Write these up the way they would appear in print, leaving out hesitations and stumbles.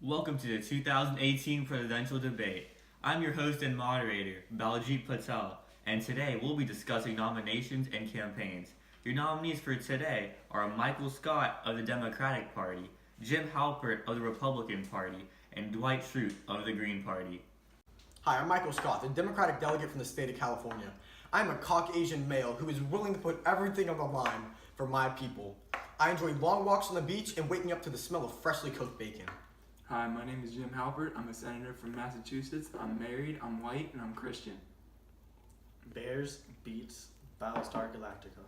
Welcome to the 2018 presidential debate. I'm your host and moderator, Baljit Patel, and today we'll be discussing nominations and campaigns. Your nominees for today are Michael Scott of the Democratic Party, Jim Halpert of the Republican Party, and Dwight Schrute of the Green Party. Hi, I'm Michael Scott, the Democratic delegate from the state of California. I'm a Caucasian male who is willing to put everything on the line for my people. I enjoy long walks on the beach and waking up to the smell of freshly cooked bacon. Hi, my name is Jim Halpert. I'm a senator from Massachusetts. I'm married, I'm white, and I'm Christian. Bears beats Battlestar Galactica.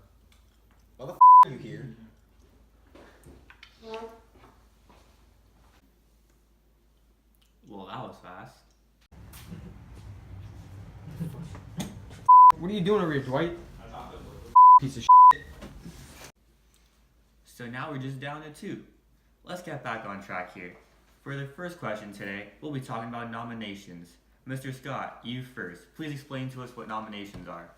Why the are you here? Well, that was fast. What are you doing over here, Dwight? Piece of shit. So now we're just down to two. Let's get back on track here. For the first question today, we'll be talking about nominations. Mr. Scott, you first. Please explain to us what nominations are.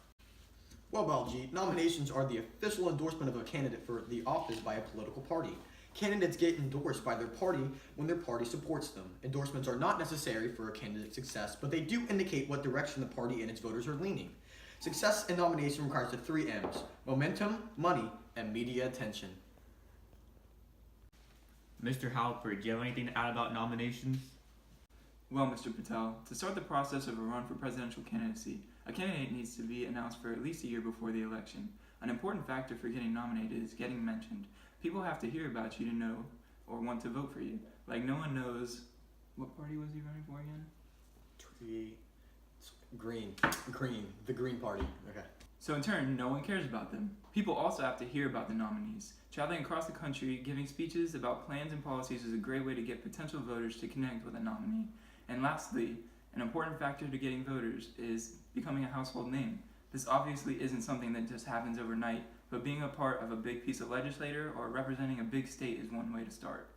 Well, Baljit, nominations are the official endorsement of a candidate for the office by a political party. Candidates get endorsed by their party when their party supports them. Endorsements are not necessary for a candidate's success, but they do indicate what direction the party and its voters are leaning. Success in nomination requires the three M's: momentum, money, and media attention. Mr. Halpert, do you have anything to add about nominations? Well, Mr. Patel, to start the process of a run for presidential candidacy, a candidate needs to be announced for at least a year before the election. An important factor for getting nominated is getting mentioned. People have to hear about you to know or want to vote for you. Like, no one knows. What party was he running for again? The Green Party. Okay. So in turn, no one cares about them. People also have to hear about the nominees. Traveling across the country, giving speeches about plans and policies is a great way to get potential voters to connect with a nominee. And lastly, an important factor to getting voters is becoming a household name. This obviously isn't something that just happens overnight, but being a part of a big piece of legislature or representing a big state is one way to start.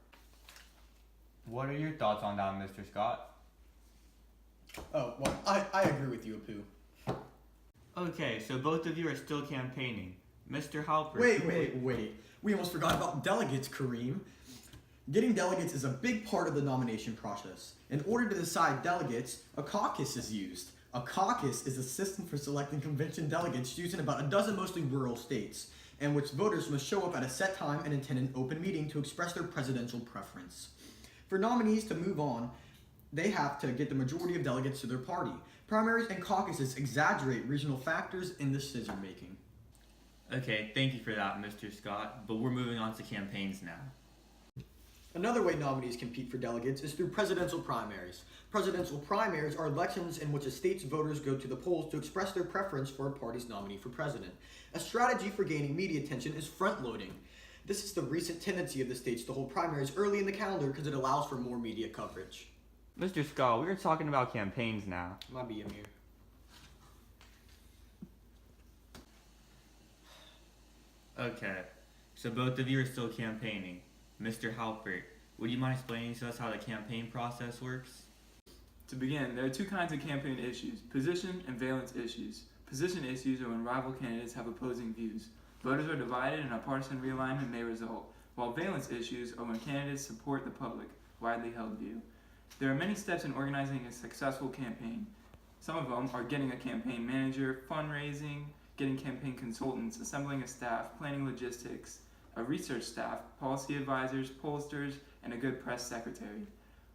What are your thoughts on that, Mr. Scott? Oh, well, I agree with you, Apu. Okay, so both of you are still campaigning. Mr. Halpert. Wait. We almost forgot about delegates, Kareem. Getting delegates is a big part of the nomination process. In order to decide delegates, a caucus is used. A caucus is a system for selecting convention delegates used in about a dozen mostly rural states, in which voters must show up at a set time and attend an open meeting to express their presidential preference. For nominees to move on, they have to get the majority of delegates to their party. Primaries and caucuses exaggerate regional factors in decision making. Okay, thank you for that, Mr. Scott, but we're moving on to campaigns now. Another way nominees compete for delegates is through presidential primaries. Presidential primaries are elections in which a state's voters go to the polls to express their preference for a party's nominee for president. A strategy for gaining media attention is front-loading. This is the recent tendency of the states to hold primaries early in the calendar because it allows for more media coverage. Mr. Scott, we are talking about campaigns now. Might be Amir. Okay, so both of you are still campaigning. Mr. Halpert, would you mind explaining to us how the campaign process works? To begin, there are two kinds of campaign issues: position and valence issues. Position issues are when rival candidates have opposing views. Voters are divided and a partisan realignment may result, while valence issues are when candidates support the public, widely held view. There are many steps in organizing a successful campaign. Some of them are getting a campaign manager, fundraising, getting campaign consultants, assembling a staff, planning logistics, a research staff, policy advisors, pollsters, and a good press secretary.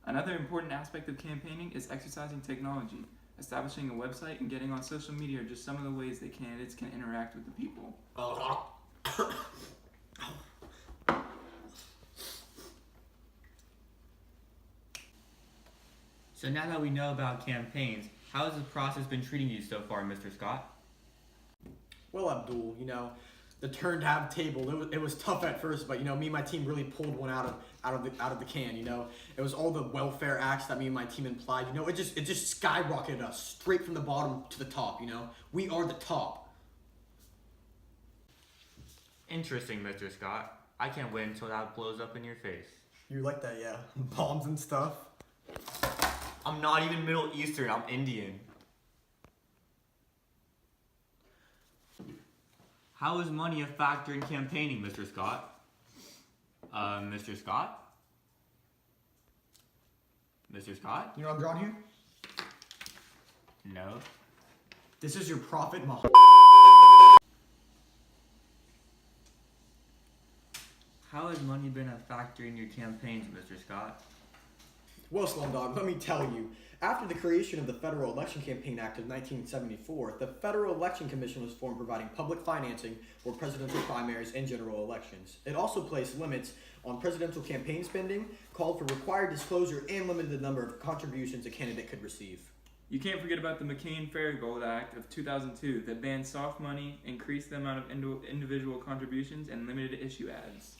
Another important aspect of campaigning is exercising technology. Establishing a website and getting on social media are just some of the ways that candidates can interact with the people. So now that we know about campaigns, how has the process been treating you so far, Mr. Scott? Well, Abdul, the turn tab table, it was tough at first, but me and my team really pulled one out of the can. It was all the welfare acts that me and my team implied. It just skyrocketed us straight from the bottom to the top. We are the top. Interesting, Mr. Scott. I can't wait until that blows up in your face. You like that, yeah? Bombs and stuff. I'm not even Middle Eastern, I'm Indian. How is money a factor in campaigning, Mr. Scott? Mr. Scott? Mr. Scott? You know what I'm drawing here? No. This is your profit model. How has money been a factor in your campaigns, Mr. Scott? Well, Slumdog, let me tell you. After the creation of the Federal Election Campaign Act of 1974, the Federal Election Commission was formed, providing public financing for presidential primaries and general elections. It also placed limits on presidential campaign spending, called for required disclosure, and limited the number of contributions a candidate could receive. You can't forget about the McCain-Faragold Act of 2002 that banned soft money, increased the amount of individual contributions, and limited issue ads.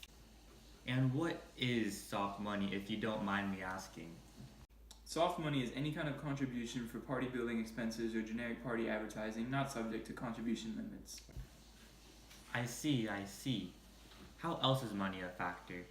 And what is soft money, if you don't mind me asking? Soft money is any kind of contribution for party building expenses or generic party advertising, not subject to contribution limits. I see. How else is money a factor?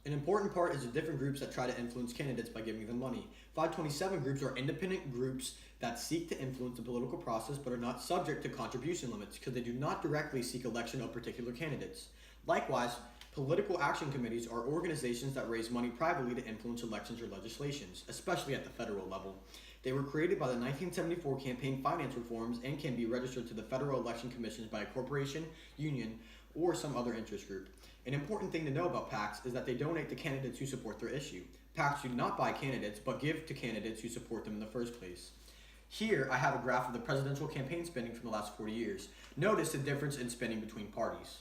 An important part is the different groups that try to influence candidates by giving them money. 527 groups are independent groups that seek to influence the political process but are not subject to contribution limits because they do not directly seek election of particular candidates. Likewise, political action committees are organizations that raise money privately to influence elections or legislations, especially at the federal level. They were created by the 1974 campaign finance reforms and can be registered to the Federal Election Commission by a corporation, union, or some other interest group. An important thing to know about PACs is that they donate to candidates who support their issue. PACs do not buy candidates, but give to candidates who support them in the first place. Here, I have a graph of the presidential campaign spending from the last 40 years. Notice the difference in spending between parties.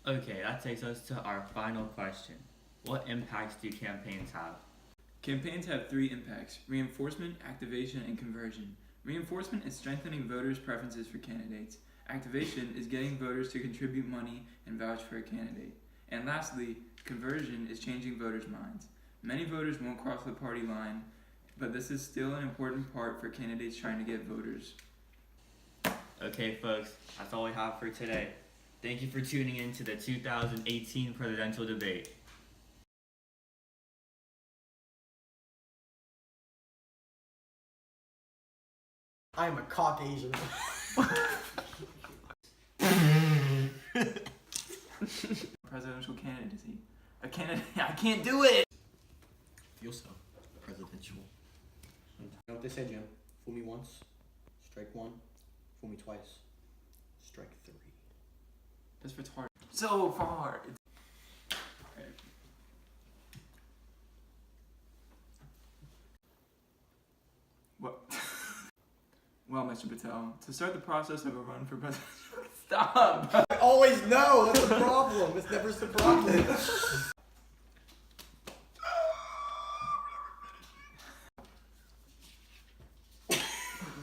Okay, that takes us to our final question. What impacts do campaigns have? Campaigns have three impacts: reinforcement, activation, and conversion. Reinforcement is strengthening voters' preferences for candidates. Activation is getting voters to contribute money and vouch for a candidate. And lastly, conversion is changing voters' minds. Many voters won't cross the party line, but this is still an important part for candidates trying to get voters. Okay, folks, that's all we have for today. Thank you for tuning in to the 2018 presidential debate. I am a Caucasian. Presidential candidacy. I can't do it! Feel so. Presidential. You know what they say, Jim? Fool me once, strike one. Fool me twice, strike three. That's retarded. So far. Okay. What? Well, Mr. Patel, to start the process of a run for president. Stop! I always know. That's the problem. It's never surprising.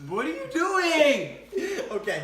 What are you doing? Okay.